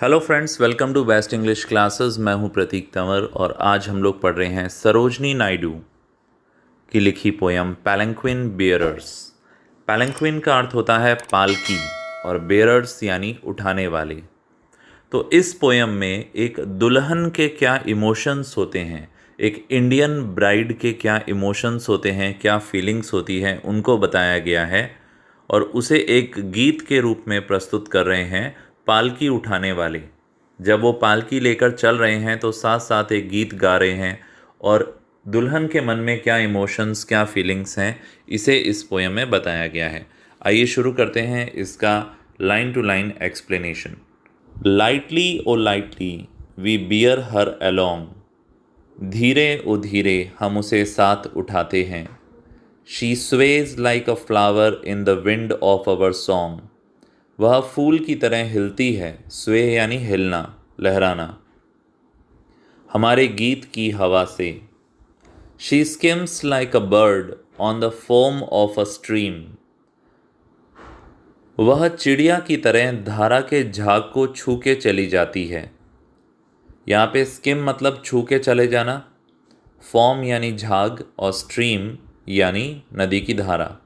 Hello friends, welcome to best English classes. मैं हूं प्रतीक तंवर और आज हम लोग पढ़ रहे हैं सरोजनी नायडू की लिखी पोयम पैलंक्विन बेयरर्स। पैलंक्विन का अर्थ होता है पालकी और बेयरर्स यानी उठाने वाले। तो इस पोयम में एक दुल्हन के क्या इमोशंस होते हैं, एक इंडियन ब्राइड के क्या इमोशंस होते हैं, क्या फीलिंग्स होती हैं, उनको बताया गया है और उसे एक गीत के रूप में प्रस्तुत कर रहे हैं पालकी उठाने वाले। जब वो पालकी लेकर चल रहे हैं तो साथ साथ एक गीत गा रहे हैं और दुल्हन के मन में क्या इमोशंस, क्या फीलिंग्स हैं, इसे इस पोयम में बताया गया है। आइए शुरू करते हैं इसका line to line explanation. Lightly o lightly we bear her along, धीरे ओ धीरे हम उसे साथ उठाते हैं। She sways like a flower in the wind of our song, वह फूल की तरह हिलती है, स्वे यानी हिलना, लहराना, हमारे गीत की हवा से। She schemes like a bird on the foam of a stream, वह चिड़िया की तरह धारा के झाग को छू के चली जाती है। यहाँ पे स्किम मतलब छू के चले जाना, फॉर्म यानी झाग और स्ट्रीम यानी नदी की धारा।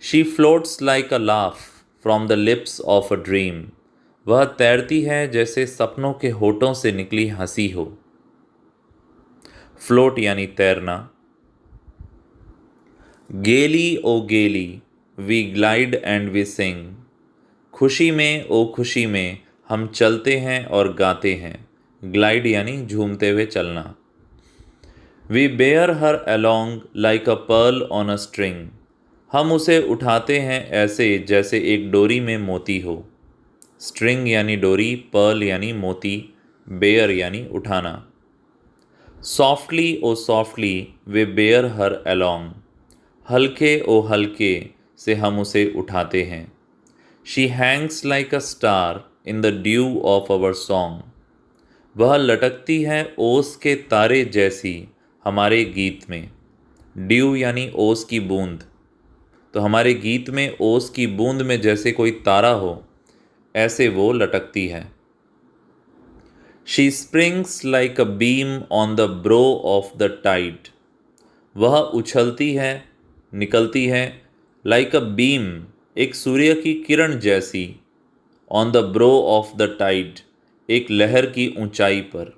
She floats like a laugh from the lips of a dream, वह तैरती है जैसे सपनों के होठों से निकली हंसी हो। फ्लोट यानी तैरना। Gaily o gaily we glide and we sing, खुशी में ओ खुशी में हम चलते हैं और गाते हैं। ग्लाइड यानी झूमते हुए चलना। We bear her along like a pearl on a string, हम उसे उठाते हैं ऐसे जैसे एक डोरी में मोती हो। स्ट्रिंग यानी डोरी, पर्ल यानी मोती, बेयर यानी उठाना। सॉफ्टली ओ सॉफ्टली वे बेयर हर अलोंग, हल्के ओ हल्के से हम उसे उठाते हैं। She Hanks like a star in the due of our song, वह लटकती है ओस के तारे जैसी हमारे गीत में। ड्यू यानी ओस की बूंद, तो हमारे गीत में ओस की बूंद में जैसे कोई तारा हो, ऐसे वो लटकती है। She springs like a beam on the brow of the tide, वह उछलती है, निकलती है, लाइक अ बीम एक सूर्य की किरण जैसी, on the brow of the tide एक लहर की ऊंचाई पर।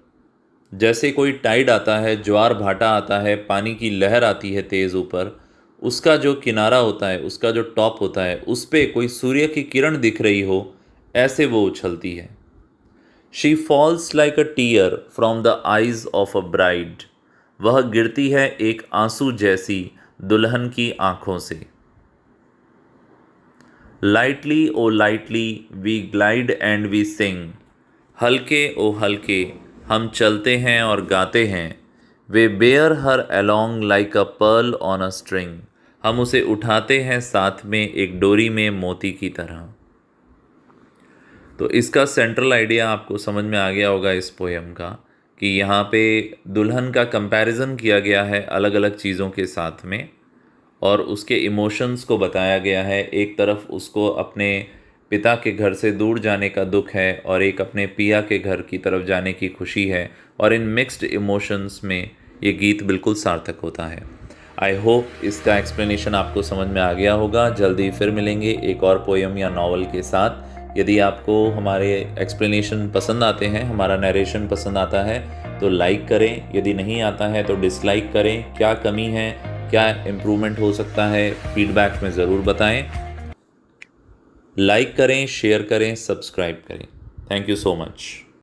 जैसे कोई टाइड आता है, ज्वार भाटा आता है, पानी की लहर आती है तेज़ ऊपर, उसका जो किनारा होता है, उसका जो टॉप होता है, उस पर कोई सूर्य की किरण दिख रही हो, ऐसे वो उछलती है। She falls like a tear from the eyes of a bride, वह गिरती है एक आंसू जैसी दुल्हन की आंखों से। Lightly o lightly we glide and we sing, हल्के ओ हल्के हम चलते हैं और गाते हैं। We bear her along like a pearl on a string, हम उसे उठाते हैं साथ में एक डोरी में मोती की तरह। तो इसका सेंट्रल आइडिया आपको समझ में आ गया होगा इस पोयम का, कि यहाँ पे दुल्हन का कंपैरिजन किया गया है अलग अलग चीज़ों के साथ में और उसके इमोशंस को बताया गया है। एक तरफ उसको अपने पिता के घर से दूर जाने का दुख है और एक अपने पिया के घर की तरफ जाने की खुशी है, और इन मिक्स्ड इमोशंस में ये गीत बिल्कुल सार्थक होता है। आई होप इसका एक्सप्लेनेशन आपको समझ में आ गया होगा। जल्दी फिर मिलेंगे एक और पोयम या नॉवल के साथ। यदि आपको हमारे एक्सप्लेनेशन पसंद आते हैं, हमारा नरेशन पसंद आता है तो लाइक करें, यदि नहीं आता है तो डिसलाइक करें। क्या कमी है, क्या इम्प्रूवमेंट हो सकता है, फीडबैक में ज़रूर बताएं। लाइक करें, शेयर करें, सब्सक्राइब करें। Thank you so much.